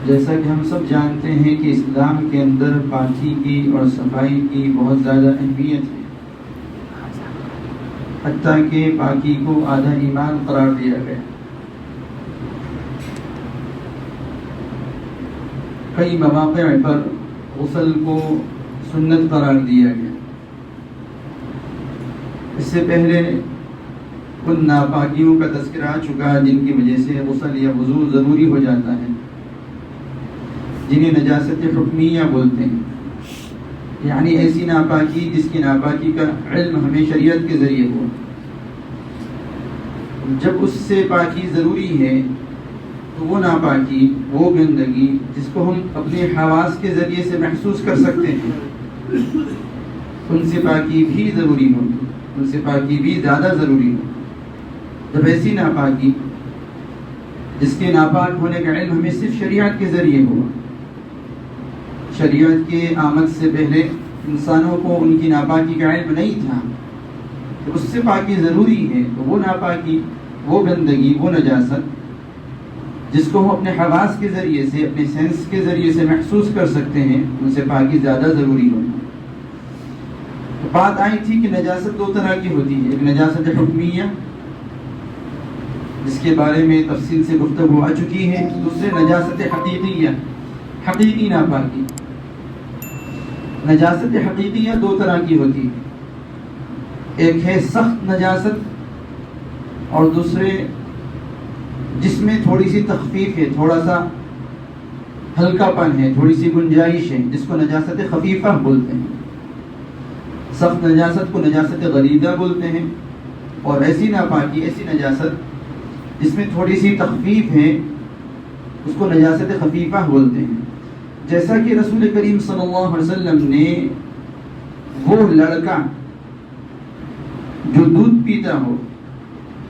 جیسا کہ ہم سب جانتے ہیں کہ اسلام کے اندر پاکی کی اور صفائی کی بہت زیادہ اہمیت ہے، حتیٰ کہ پاکی کو آدھا ایمان قرار دیا گیا۔ کئی مواقع پر غسل کو سنت قرار دیا گیا۔ اس سے پہلے ان ناپاکیوں کا تذکرہ آ چکا جن کی وجہ سے غسل یا وضو ضروری ہو جاتا ہے، جنہیں نجاست حکمیہ بولتے ہیں، یعنی ایسی ناپاکی جس کی ناپاکی کا علم ہمیں شریعت کے ذریعے ہوا۔ جب اس سے پاکی ضروری ہے تو وہ ناپاکی، وہ گندگی جس کو ہم اپنے حواس کے ذریعے سے محسوس کر سکتے ہیں، ان سے پاکی بھی ضروری ہوگی، ان سے پاکی بھی زیادہ ضروری ہوگی۔ جب ایسی ناپاکی جس کے ناپاک ہونے کا علم ہمیں صرف شریعت کے ذریعے ہوا، شریعت کے آمد سے پہلے انسانوں کو ان کی ناپاکی کا علم نہیں تھا، تو اس سے پاکی ضروری ہے، تو وہ ناپاکی، وہ گندگی، وہ نجاست جس کو ہم اپنے حواس کے ذریعے سے، اپنے سینس کے ذریعے سے محسوس کر سکتے ہیں، ان سے پاکی زیادہ ضروری ہوگی۔ تو بات آئی تھی کہ نجاست دو طرح کی ہوتی ہے، ایک نجاست حکمیہ جس کے بارے میں تفصیل سے گفتگو آ چکی ہے، دوسرے نجاست حقیقیہ، حقیقی ناپاکی۔ نجاست حقیقیہ دو طرح کی ہوتی ہے، ایک ہے سخت نجاست اور دوسرے جس میں تھوڑی سی تخفیف ہے، تھوڑا سا ہلکا پن ہے، تھوڑی سی گنجائش ہے، جس کو نجاست خفیفہ بولتے ہیں۔ سخت نجاست کو نجاست غلیظہ بولتے ہیں، اور ایسی ناپاکی، ایسی نجاست جس میں تھوڑی سی تخفیف ہے، اس کو نجاست خفیفہ بولتے ہیں۔ جیسا کہ رسول کریم صلی اللہ علیہ وسلم نے وہ لڑکا جو دودھ پیتا ہو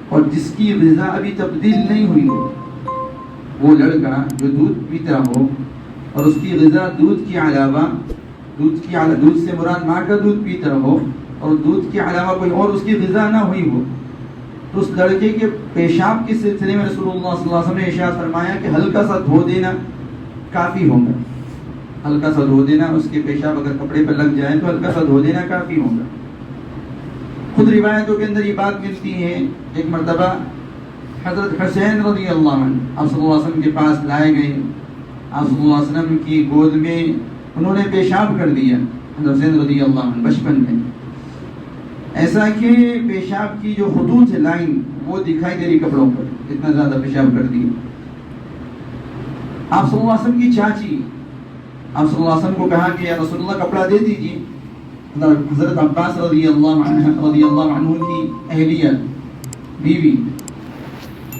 اور جس کی غذا ابھی تبدیل نہیں ہوئی ہو، وہ لڑکا جو دودھ پیتا ہو اور اس کی غذا دودھ کے علاوہ، دودھ سے مراد ماں کا دودھ پیتا ہو اور دودھ کے علاوہ کوئی اور اس کی غذا نہ ہوئی ہو، تو اس لڑکے کے پیشاب کے سلسلے میں رسول اللہ صلی اللہ علیہ وسلم نے ارشاد فرمایا کہ ہلکا سا دھو دینا کافی ہوگا، ہلکا سا دھو دینا، اس کے پیشاب اگر کپڑے پر لگ جائے تو ہلکا سا دھو دینا کافی ہوگا۔ خود روایتوں کے اندر یہ بات ملتی ہے، ایک مرتبہ حضرت حسین رضی اللہ عنہ آپ صلی اللہ علیہ وسلم کے پاس لائے گئے، آپ صلی اللہ علیہ وسلم کی گود میں انہوں نے پیشاب کر دیا، حضرت حسین رضی اللہ عنہ بچپن میں، ایسا کہ پیشاب کی جو خطوط ہے، لائن، وہ دکھائی دے رہی کپڑوں پر، اتنا زیادہ پیشاب کر دیا۔ آپ صلی اللہ علیہ وسلم کی چاچی آپ صلی اللہ علیہ وسلم کو کہا کہ یا رسول اللہ کپڑا دے دیجیے۔ حضرت عباس رضی اللہ عنہ کی اہلیہ، بیوی،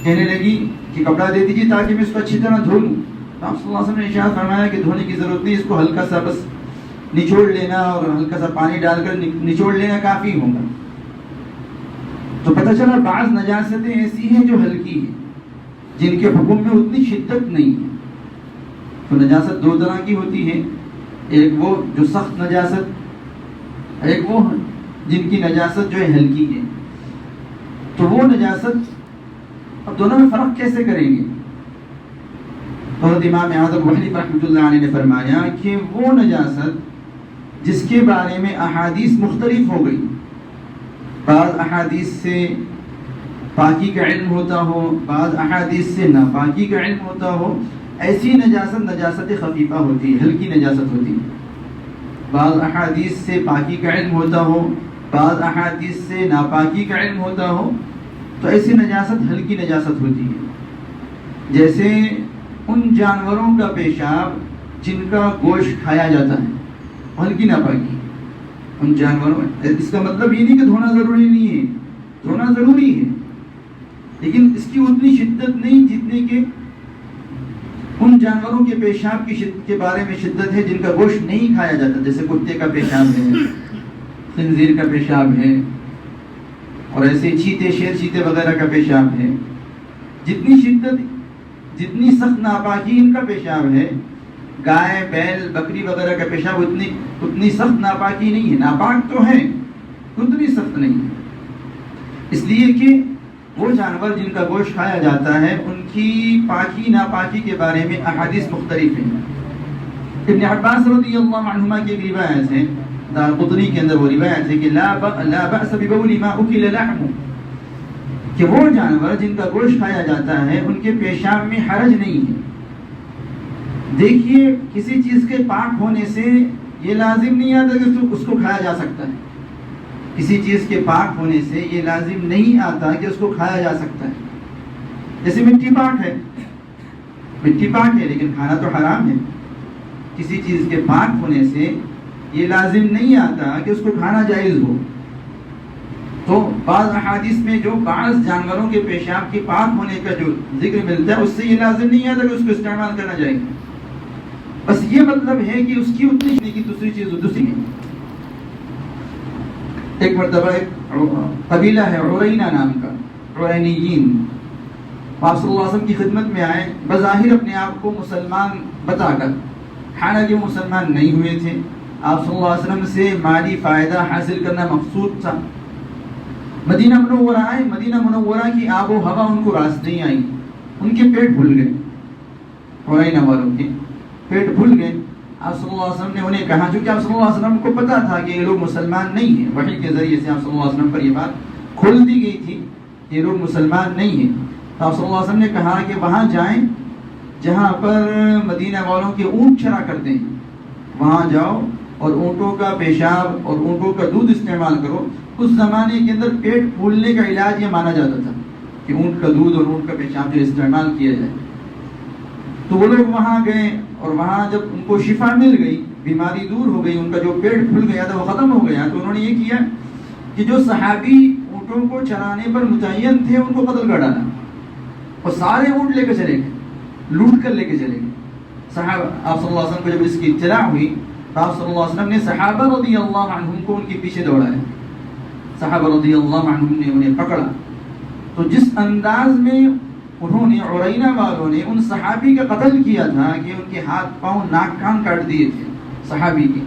کہنے لگی کہ کپڑا دے دیجیے تاکہ میں اس کو اچھی طرح دھو لوں۔ تو آپ صلی اللہ علیہ وسلم نے ارشاد فرمایا کہ دھونے کی ضرورت نہیں، اس کو ہلکا سا بس نچوڑ لینا اور ہلکا سا پانی ڈال کر نچوڑ لینا کافی ہوگا۔ تو پتہ چلا بعض نجاستیں ایسی ہیں جو ہلکی ہیں، جن کے حکم میں اتنی شدت نہیں ہے۔ تو نجاست دو طرح کی ہوتی ہے، ایک وہ جو سخت نجاست، ایک وہ جن کی نجاست جو ہے ہلکی ہے۔ تو وہ نجاست، اب دونوں میں فرق کیسے کریں گے؟ حضرت امام اعظم ابو حنیفہ رحمۃ اللہ علیہ نے فرمایا کہ وہ نجاست جس کے بارے میں احادیث مختلف ہو گئی، بعض احادیث سے پاکی کا علم ہوتا ہو، بعض احادیث سے ناپاکی کا علم ہوتا ہو، ایسی نجاست نجاست خفیفہ ہوتی ہے، ہلکی نجاست ہوتی ہے۔ بعض احادیث سے پاکی کا علم ہوتا ہو، بعض احادیث سے ناپاکی کا علم ہوتا ہو، تو ایسی نجاست ہلکی نجاست ہوتی ہے۔ جیسے ان جانوروں کا پیشاب جن کا گوشت کھایا جاتا ہے، ہلکی ناپاکی، ان جانوروں، اس کا مطلب یہ نہیں کہ دھونا ضروری نہیں ہے، دھونا ضروری ہے، لیکن اس کی اتنی شدت نہیں جتنے کہ ان جانوروں کے پیشاب کے بارے میں شدت ہے جن کا گوشت نہیں کھایا جاتا، جیسے کتے کا پیشاب ہے، خنزیر کا پیشاب ہے، اور ایسے چیتے، شیر چیتے وغیرہ کا پیشاب ہے۔ جتنی شدت، جتنی سخت ناپاکی ان کا پیشاب ہے، گائے، بیل، بکری وغیرہ کا پیشاب اتنی سخت ناپاکی نہیں ہے، ناپاک تو ہے، اتنی سخت نہیں ہے، اس لیے کہ وہ جانور جن کا گوشت کھایا جاتا ہے ان کی پاکی ناپاکی کے بارے میں احادیث مختلف ہیں. ابن عباس رضی اللہ عنہما کی ایک روایت ہے، دارقطنی کے اندر وہ روایت ہے کہ لا بأس ببول ما اکل لحم، کہ وہ جانور جن کا گوشت کھایا جاتا ہے ان کے پیشاب میں حرج نہیں ہے. دیکھیے کسی چیز کے پاک ہونے سے یہ لازم نہیں آتا کہ اس کو کھایا جا سکتا ہے. کسی چیز کے پاک ہونے سے یہ لازم نہیں آتا کہ اس کو کھایا جا سکتا ہے. جیسے مٹی پاک ہے، مٹی پاک ہے لیکن کھانا تو حرام ہے. کسی چیز کے پاک ہونے سے یہ لازم نہیں آتا کہ اس کو کھانا جائز ہو. تو بعض احادیث میں جو بعض جانوروں کے پیشاب کے پاک ہونے کا جو ذکر ملتا ہے اس سے یہ لازم نہیں آتا کہ اس کو استعمال کرنا جائے. بس یہ مطلب ہے کہ اس کی اتنی نہیں کی دوسری چیز دوسری ہے. ایک مرتبہ ایک قبیلہ ہے عرینہ نام کا، عرینیین، آپ صلی اللہ علیہ وسلم کی خدمت میں آئے بظاہر اپنے آپ کو مسلمان بتا کر، حالانکہ وہ مسلمان نہیں ہوئے تھے. آپ صلی اللہ علیہ وسلم سے مالی فائدہ حاصل کرنا مقصود تھا. مدینہ منورہ آئے، مدینہ منورہ کی آب و ہوا ان کو راس نہیں آئی، ان کے پیٹ بھول گئے، عرینہ والوں کے پیٹ بھول گئے. آپ صلی اللہ علیہ وسلم نے انہیں کہا، چونکہ آپ صلی اللہ علیہ وسلم کو پتا تھا کہ یہ لوگ مسلمان نہیں ہیں، وحی کے ذریعے سے آپ صلی اللہ علیہ وسلم پر یہ بات کھول دی گئی تھی کہ یہ لوگ مسلمان نہیں ہیں. تو آپ صلی اللہ علیہ وسلم نے کہا کہ وہاں جائیں جہاں پر مدینہ والوں کے اونٹ چرا کرتے ہیں، وہاں جاؤ اور اونٹوں کا پیشاب اور اونٹوں کا دودھ استعمال کرو. اس زمانے کے اندر پیٹ پھولنے کا علاج یہ مانا جاتا تھا کہ اونٹ کا دودھ اور اونٹ کا پیشاب جو استعمال کیا جائے. تو وہ لوگ وہاں گئے اور وہاں جب ان کو شفا مل گئی، بیماری دور ہو گئی، ان کا جو پیٹ پھول گیا تھا وہ ختم ہو گیا، تو انہوں نے یہ کیا کہ جو صحابی اونٹوں کو چرانے پر متعین تھے ان کو قتل کر ڈالا اور سارے اونٹ لے کے چلے گئے، لوٹ کر لے کے چلے گئے. صحابہ آپ صلی اللہ علیہ وسلم کو جب اس کی اطلاع ہوئی تو آپ صلی اللہ علیہ وسلم نے صحابہ رضی اللہ عنہم کو ان کے پیچھے دوڑایا. صحابہ رضی اللہ عنہم نے انہیں پکڑا. تو جس انداز میں انہوں نے عرینہ والوں نے ان صحابی کا قتل کیا تھا کہ ان کے ہاتھ پاؤں ناک کان کاٹ دیے تھے صحابی کے،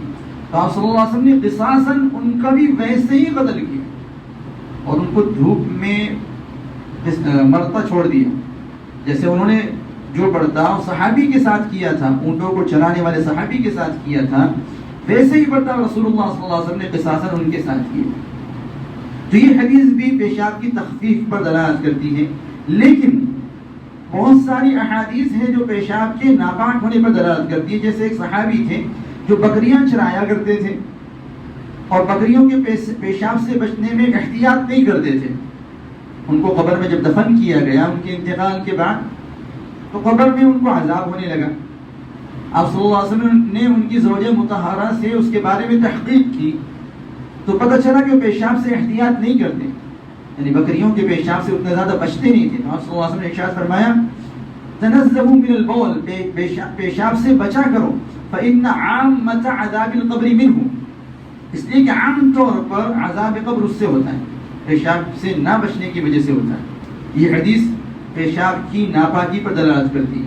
تو آپ صلی اللہ علیہ وسلم نے قصاصاً ان کا بھی ویسے ہی قتل کیا اور ان کو دھوپ میں مرتا چھوڑ دیا. جیسے انہوں نے جو برتاؤ صحابی کے ساتھ کیا تھا، اونٹوں کو چرانے والے صحابی کے ساتھ کیا تھا، ویسے ہی برتاؤ رسول اللہ صلی اللہ علیہ وسلم نے قصاصاً ان کے ساتھ کیا. تو یہ حدیث بھی پیشاب کی تخفیف پر دلالت کرتی ہے، لیکن بہت ساری احادیث ہیں جو پیشاب کے ناپاک ہونے پر دلالت کرتی ہے. جیسے ایک صحابی تھے جو بکریاں چرایا کرتے تھے اور بکریوں کے پیشاب سے بچنے میں احتیاط نہیں کرتے تھے. ان کو قبر میں جب دفن کیا گیا ان کے انتقال کے بعد تو قبر میں ان کو عذاب ہونے لگا. آپ صلی اللہ علیہ وسلم نے ان کی زوجہ مطہرہ سے اس کے بارے میں تحقیق کی تو پتہ چلا کہ وہ پیشاب سے احتیاط نہیں کرتے، یعنی بکریوں کے پیشاب سے اتنا زیادہ بچتے نہیں تھے. آپ صلی اللہ علیہ وسلم نے ارشاد فرمایا تنزہوا من البول، پیشاب سے بچا کرو، فإن عامۃ عذاب القبر منہ، اس لیے کہ عام طور پر عذاب قبر اس سے ہوتا ہے، پیشاب سے نہ بچنے کی وجہ سے ہوتا ہے. یہ حدیث پیشاب کی ناپاکی پر دلالت کرتی ہے.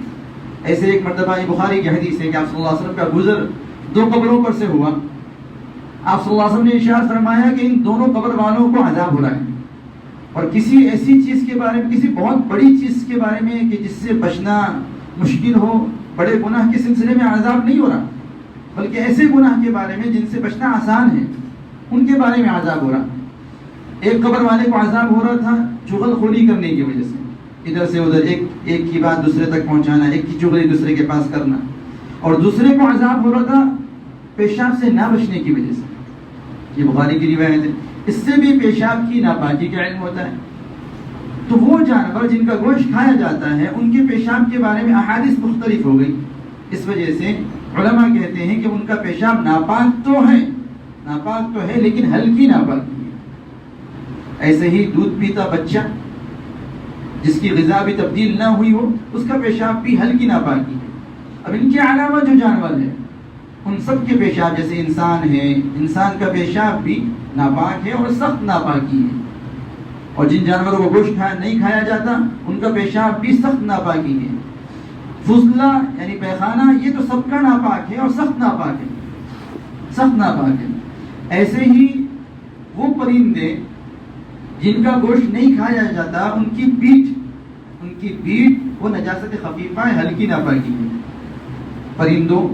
ایسے ایک مرتبہ یہ بخاری کی حدیث ہے کہ آپ صلی اللہ علیہ وسلم کا گزر دو قبروں پر سے ہوا. آپ صلی اللہ علیہ وسلم نے ارشاد فرمایا کہ ان دونوں قبر والوں کو عذاب ہو رہا ہے، اور کسی ایسی چیز کے بارے میں، کسی بہت بڑی چیز کے بارے میں کہ جس سے بچنا مشکل ہو، بڑے گناہ کے سلسلے میں عذاب نہیں ہو رہا، بلکہ ایسے گناہ کے بارے میں جن سے بچنا آسان ہے ان کے بارے میں عذاب ہو رہا. ایک قبر والے کو عذاب ہو رہا تھا چغل خوری کرنے کی وجہ سے، ادھر سے ادھر ایک کی بات دوسرے تک پہنچانا، ایک کی چغلی دوسرے کے پاس کرنا، اور دوسرے کو عذاب ہو رہا تھا پیشاب سے نہ بچنے کی وجہ سے. یہ بخاری کی روایت ہے. اس سے بھی پیشاب کی ناپاکی کا علم ہوتا ہے. تو وہ جانور جن کا گوشت کھایا جاتا ہے ان کے پیشاب کے بارے میں احادیث مختلف ہو گئی. اس وجہ سے علماء کہتے ہیں کہ ان کا پیشاب ناپاک تو ہے لیکن ہلکی ناپاکی ہے. ایسے ہی دودھ پیتا بچہ جس کی غذا بھی تبدیل نہ ہوئی ہو اس کا پیشاب بھی ہلکی ناپاکی ہے. اب ان کے علاوہ جو جانور ہیں ان سب کے پیشاب، جیسے انسان ہے، انسان کا پیشاب بھی ناپاک ہے اور سخت ناپاکی ہے. اور جن جانوروں کو گوشت نہیں کھایا جاتا ان کا پیشاب بھی سخت ناپاکی ہے. فضلہ یعنی پیخانہ یہ تو سب کا ناپاک ہے اور سخت ناپاک ہے. ایسے ہی وہ پرندے جن کا گوشت نہیں کھایا جاتا ان کی پیٹھ وہ نجاست خفیفہ ہے، ہلکی ناپاکی ہے.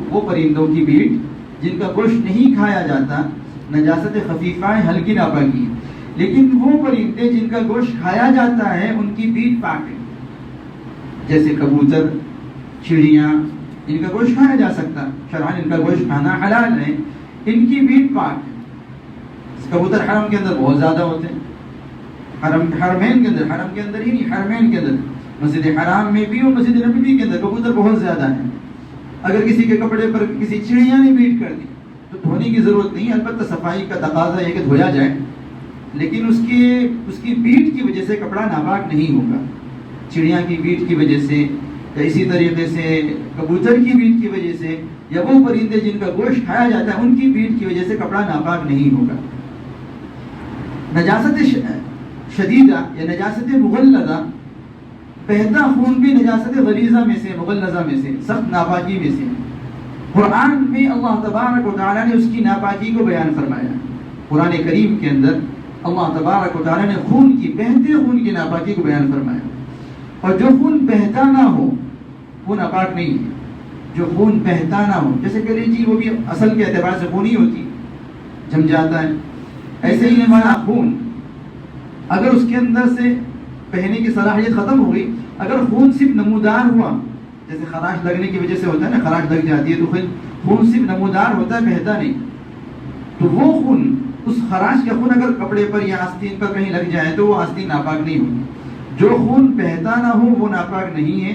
وہ پرندوں کی پیٹھ جن کا گوشت نہیں کھایا جاتا نجاست خفیفہ ہے، ہلکی ناپاکی ہے. لیکن وہ پرندے جن کا گوشت کھایا جاتا ہے ان کی پیٹھ پاک ہے، جیسے کبوتر، چڑیاں، ان کا گوشت کھایا جا سکتا، شرعاً ان کا گوشت کھانا حلال ہے، ان کی پیٹھ پاک ہے. کبوتر حرم کے اندر بہت زیادہ ہوتے ہیں، حرمین کے اندر، حرم کے اندر ہی نہیں، حرمین کے اندر، مسجد حرام میں بھی اور مسجد نبوی کے اندر کبوتر بہت زیادہ ہیں. اگر کسی کے کپڑے پر کسی چڑیا نے پیٹ کر دی تو دھونے کی ضرورت نہیں، البتہ صفائی کا تقاضا ہے کہ دھویا جائے، لیکن اس کی پیٹ کی وجہ سے کپڑا ناپاک نہیں ہوگا. چڑیا کی پیٹ کی وجہ سے یا اسی طریقے سے کبوتر کی پیٹ کی وجہ سے یا وہ پرندے جن کا گوشت کھایا جاتا ہے ان کی پیٹ کی وجہ سے کپڑا ناپاک نہیں ہوگا. نجاست شدیدہ یا نجاست مغلظہ، بہتا خون بھی نجاست غلیظہ میں سے، مغلظہ میں سے، سخت ناپاکی میں سے. قرآن میں اللہ تبارک و تعالیٰ نے اس کی ناپاکی کو بیان فرمایا. قرآن کریم کے اندر اللہ تبارک و تعالیٰ نے خون کی، بہتے خون کی ناپاکی کو بیان فرمایا. اور جو خون بہتا نہ ہو وہ ناپاک نہیں ہے. جو خون بہتا نہ ہو، جیسے کہ جی وہ بھی اصل کے اعتبار سے خون ہی ہوتی، جم جاتا ہے، ایسے ہی ہمارا خون اگر اس کے اندر سے بہنے کی صلاحیت ختم ہو گئی، اگر خون صرف نمودار ہوا، جیسے خراش لگنے کی وجہ سے ہوتا ہے نا، خراش لگ جاتی ہے تو خون صرف نمودار ہوتا ہے، بہتا نہیں، تو وہ خون، اس خراش کا خون اگر کپڑے پر یا آستین پر کہیں لگ جائے تو وہ آستین ناپاک نہیں ہوگی. جو خون بہتا نہ ہو وہ ناپاک نہیں ہے،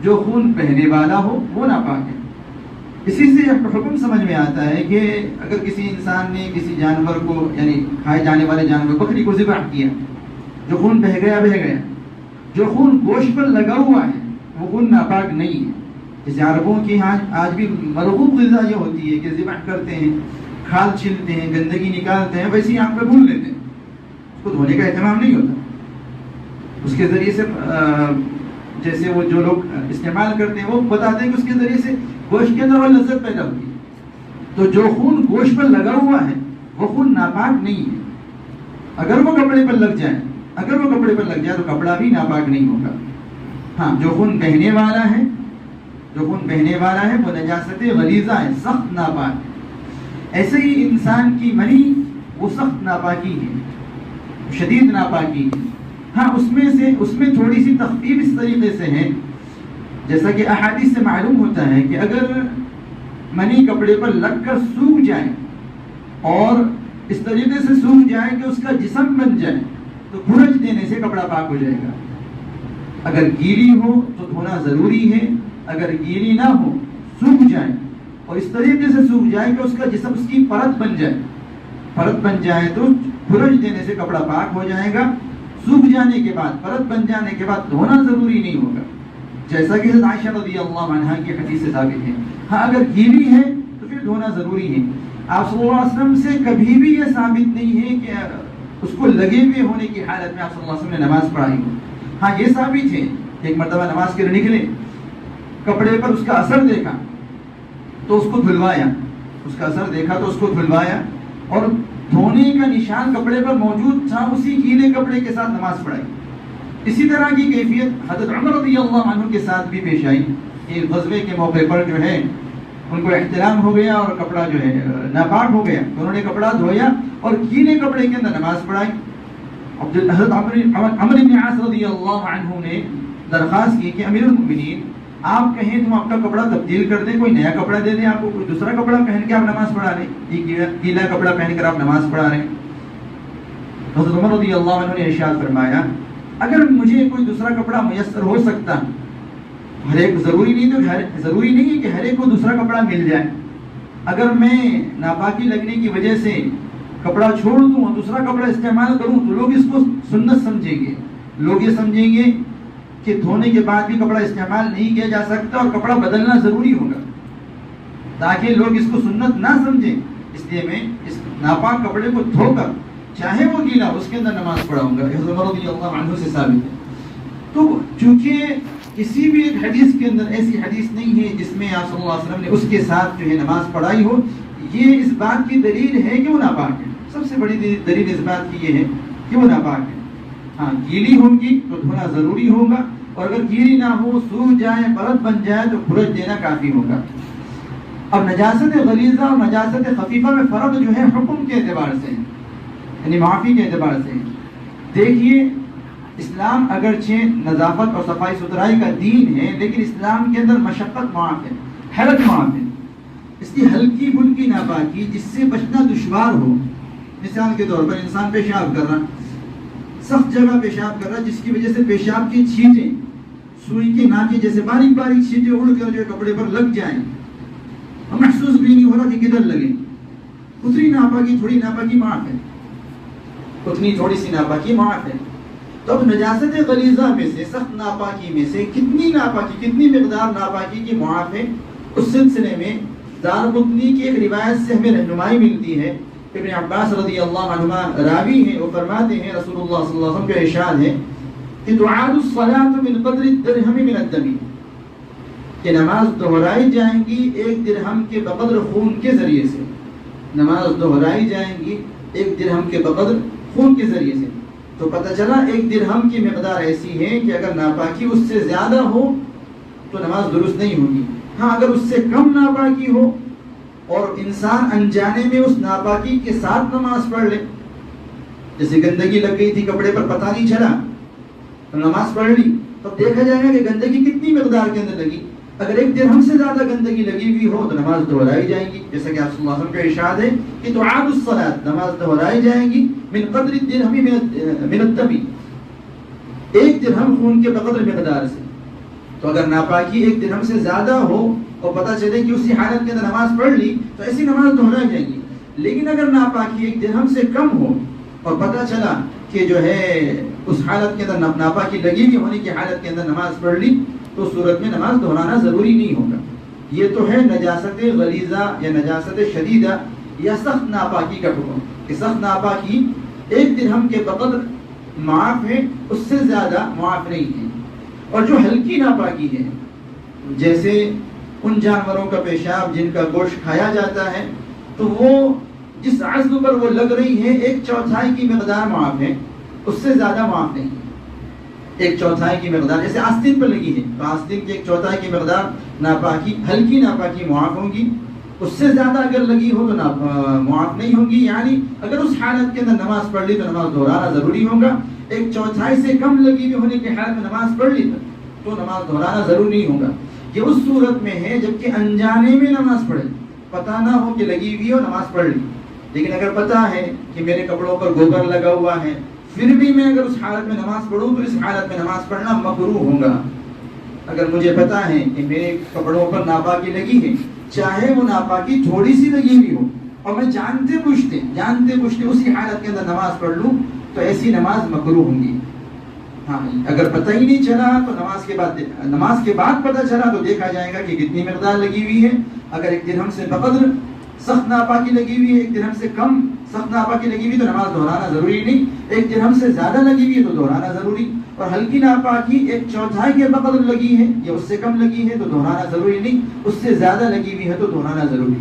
جو خون بہنے والا ہو وہ ناپاک ہے. اسی سے حکم سمجھ میں آتا ہے کہ اگر کسی انسان نے کسی جانور کو، یعنی کھائے جانے والے جانور، بکری کو ذبح کیا، جو خون بہہ گیا، جو خون گوشت پر لگا ہوا ہے وہ خون ناپاک نہیں ہے. جیسے عربوں کی آج بھی مرغوب غذا یہ ہوتی ہے کہ ذبح کرتے ہیں، کھال چھلتے ہیں، گندگی نکالتے ہیں، ویسے ہی آنکھ پہ بھون لیتے ہیں، اس کو دھونے کا اہتمام نہیں ہوتا. اس کے ذریعے سے جیسے وہ جو لوگ استعمال کرتے ہیں وہ بتاتے ہیں کہ اس کے ذریعے سے گوشت کے اندر وہ لذت پیدا ہوتی ہے. تو جو خون گوشت پر لگا ہوا ہے وہ خون ناپاک نہیں ہے. اگر وہ کپڑے پر لگ جائے تو کپڑا بھی ناپاک نہیں ہوگا. ہاں، جو خون بہنے والا ہے وہ نجاست غلیظہ ہے، سخت ناپاک ہے. ایسے ہی انسان کی منی وہ سخت ناپاکی ہے، شدید ناپاکی ہے. ہاں، اس میں تھوڑی سی تخفیف اس طریقے سے ہے، جیسا کہ احادیث سے معلوم ہوتا ہے کہ اگر منی کپڑے پر لگ کر سوکھ جائے اور اس طریقے سے سوکھ جائے کہ اس کا جسم بن جائے تو بھرج دینے سے کپڑا پاک ہو جائے گا. اگر گیلی ہو تو دھونا ضروری ہے، اگر گیلی نہ ہو، سوکھ جائے اور اس طریقے سے سوکھ جائے کہ اس کا جسم، اس کی پرت بن جائے تو بھرج دینے سے کپڑا پاک ہو جائے گا. سوکھ جانے کے بعد، پرت بن جانے کے بعد دھونا ضروری نہیں ہوگا، جیسا کہ حضرت عائشہ رضی اللہ عنہا کی حدیث سے ثابت ہے. ہاں، اگر گیلی ہے تو پھر دھونا ضروری ہے. آپ صلی اللہ علیہ وسلم سے کبھی بھی یہ ثابت نہیں ہے کہ اس کو لگے ہوئے ہونے کی حالت میں آپ صلی اللہ علیہ وسلم نے نماز پڑھائی ہو. ہاں، یہ ثابت ہے، ایک مرتبہ نماز کے لیے نکلے، کپڑے پر اس کا اثر دیکھا تو اس کو دھلوایا، اور دھونے کا نشان کپڑے پر موجود تھا، اسی گیلے کپڑے کے ساتھ نماز پڑھائی. اسی طرح کی کیفیت حضرت عمر رضی اللہ عنہ کے ساتھ بھی پیش آئی. کہ غزوے کے موقع پر جو ہے ان کو احتلام ہو گیا اور کپڑا جو ہے ناپاک ہو گیا، تو انہوں نے کپڑا دھویا اور گیلے کپڑے کے اندر نماز پڑھائی. حضرت عمر بن عاص رضی اللہ عنہ نے درخواست کی کہ امیر المؤمنین، آپ کہیں تو آپ کا کپڑا تبدیل کر دیں، کوئی نیا کپڑا دے دیں آپ کو، کوئی دوسرا کپڑا پہن کے آپ نماز پڑھا رہے ہیں، یہ گیلا کپڑا پہن کر آپ نماز پڑھا رہے ہیں. حضرت عمر رضی اللہ عنہ نے ارشاد فرمایا، اگر مجھے کوئی دوسرا کپڑا میسر ہو سکتا، ہر ایک ضروری نہیں ہے کہ ہر ایک کو دوسرا کپڑا مل جائے. اگر میں ناپاکی لگنے کی وجہ سے کپڑا چھوڑ دوں اور دوسرا کپڑا استعمال کروں تو لوگ اس کو سنت سمجھیں گے، لوگ یہ سمجھیں گے کہ دھونے کے بعد بھی کپڑا استعمال نہیں کیا جا سکتا اور کپڑا بدلنا ضروری ہوگا، تاکہ لوگ اس کو سنت نہ سمجھیں. اس لیے میں اس ناپاک کپڑے کو دھو کر، چاہے وہ گیلا، اس کے اندر نماز پڑھاؤں گا. حضرت عمر رضی اللہ عنہ سے ثابت ہے. تو چونکہ کسی بھی ایک حدیث کے اندر ایسی حدیث نہیں ہے جس میں آپ صلی اللہ علیہ وسلم نے اس کے ساتھ جو ہے نماز پڑھائی ہو، یہ اس بات کی دلیل ہے کہ وہ ناپاک ہے. سب سے بڑی دلیل اس بات کی یہ ہے کہ وہ ناپاک ہے. ہاں گیلی ہوں گی تو دھونا ضروری ہوگا، اور اگر گیلی نہ ہو، سوکھ جائے، پرت بن جائے تو کھرچ دینا کافی ہوگا۔ اب نجاست غلیظہ اور نجاست خفیفہ میں فرق جو ہے حکم کے اعتبار سے، یعنی معافی کے اعتبار سے۔ دیکھیے اسلام اگرچہ نظافت اور صفائی ستھرائی کا دین ہے، لیکن اسلام کے اندر مشقت معاف ہے، حرج معاف ہے۔ اس کی ہلکی پھلکی ناپاکی جس سے بچنا دشوار ہو، مثال کے طور پر انسان پیشاب کر رہا، سخت جگہ پیشاب کر رہا، جس کی وجہ سے پیشاب کی چھینٹیں سوئی کے ناکے جیسے باریک باریک چھینٹیں اڑ کر جو کپڑے پر لگ جائیں، محسوس بھی نہیں ہو رہا کہ کدھر لگے، اتنی ناپاکی، تھوڑی ناپاکی معاف ہے، اتنی تھوڑی سی ناپاکی معاف ہے۔ تو اب نجاست غلیظہ میں سے، سخت ناپاکی میں سے کتنی ناپاکی، کتنی مقدار ناپاکی کی معاف ہے، اس سلسلے میں دارقطنی کی ایک روایت سے ہمیں رہنمائی ملتی ہے۔ ابن عباس رضی اللہ عنہما راوی ہیں، وہ فرماتے ہیں رسول اللہ صلی اللہ علیہ وسلم کا ارشاد ہے کہ تعاد الصلاة من قدر الدرہم من الدم، کہ نماز دہرائی جائیں گی ایک درہم کے بقدر خون کے ذریعے سے، نماز دہرائی جائیں گی ایک درہم کے بقدر خون کے ذریعے سے۔ تو پتہ چلا ایک درہم کی مقدار ایسی ہے کہ اگر ناپاکی اس سے زیادہ ہو تو نماز درست نہیں ہوگی۔ ہاں اگر اس سے کم ناپاکی ہو اور انسان انجانے میں اس ناپاکی کے ساتھ نماز پڑھ لے، جیسے گندگی لگ گئی تھی کپڑے پر، پتہ نہیں چلا تو نماز پڑھ لی، تو دیکھا جائے گا کہ گندگی کتنی مقدار کے اندر لگی۔ اگر ایک درہم سے زیادہ گندگی لگی ہوئی ہو تو نماز دہرائی جائے گی، جیسا کہ آپ صلی اللہ علیہ وسلم کا ارشاد ہے کہ تعاد الصلاۃ، نماز دہرائی جائے گی من قدر الدرہم من الدم، ایک درہم خون کے بقدر مقدار سے۔ تو اگر ناپاکی ایک درہم سے زیادہ ہو اور پتہ چلے کہ اسی حالت کے اندر نماز پڑھ لی تو ایسی نماز دہرائی جائے گی۔ لیکن اگر ناپاکی ایک درہم سے کم ہو اور پتہ چلا کہ جو ہے اس حالت کے اندر ناپاکی لگی ہوئی ہونے کی حالت کے اندر نماز پڑھ لی تو صورت میں نماز دہرانا ضروری نہیں ہوگا۔ یہ تو ہے نجاست غلیظہ یا نجاست شدیدہ یا سخت ناپاکی کا حکم، کہ سخت ناپاکی ایک درہم کے بقدر معاف ہے، اس سے زیادہ معاف نہیں ہے۔ اور جو ہلکی ناپاکی ہے، جیسے ان جانوروں کا پیشاب جن کا گوشت کھایا جاتا ہے، تو وہ جس عضو پر وہ لگ رہی ہے ایک چوتھائی کی مقدار معاف ہے، اس سے زیادہ معاف نہیں ہے۔ ایک چوتھائی کی مقدار جیسے آستین پر لگی ہے تو آستین کی ایک چوتھائی کی مقدار ناپاکی، ہلکی ناپاکی معاف ہوگی، اس سے زیادہ اگر لگی ہو تو معاف نہیں ہوگی۔ یعنی اگر اس حالت کے اندر نماز پڑھ لی تو نماز دہرانا ضروری ہوگا، ایک چوتھائی سے کم لگی ہوئی ہونے کی حالت میں نماز پڑھ لی تو نماز دہرانا ضروری نہیں ہوگا۔ یہ اس صورت میں ہے جبکہ انجانے میں نماز پڑھے، پتہ نہ ہو کہ لگی ہوئی ہو، نماز پڑھ لی۔ لیکن اگر پتہ ہے کہ میرے کپڑوں پر گوبر لگا ہوا ہے، پھر بھی میں اگر اس حالت میں نماز پڑھوں تو اس حالت میں نماز پڑھنا مکروہ ہوگا۔ اگر مجھے پتہ ہے کہ میرے کپڑوں پر ناپاکی لگی ہے، چاہے وہ ناپاکی تھوڑی سی لگی ہوئی ہو، اور میں جانتے بوجھتے اسی حالت کے اندر نماز پڑھ لوں تو ایسی نماز مکروہ ہوگی۔ ہاں اگر پتہ ہی نہیں چلا تو نماز کے بعد پتہ چلا تو دیکھا جائے گا کہ کتنی مقدار لگی ہوئی ہے۔ اگر ایک درہم سے بقدر سخت ناپاکی لگی ہوئی ہے، ایک درہم سے کم سخت ناپاکی لگی ہوئی تو نماز دہرانا ضروری نہیں، ایک درہم سے زیادہ لگی ہوئی ہے تو دہرانا ضروری، اور ہلکی ناپاکی ایک چوتھائی کے بقدر لگی ہے یا اس سے کم لگی ہے تو دہرانا ضروری نہیں، اس سے زیادہ لگی ہوئی ہے تو دہرانا ضروری۔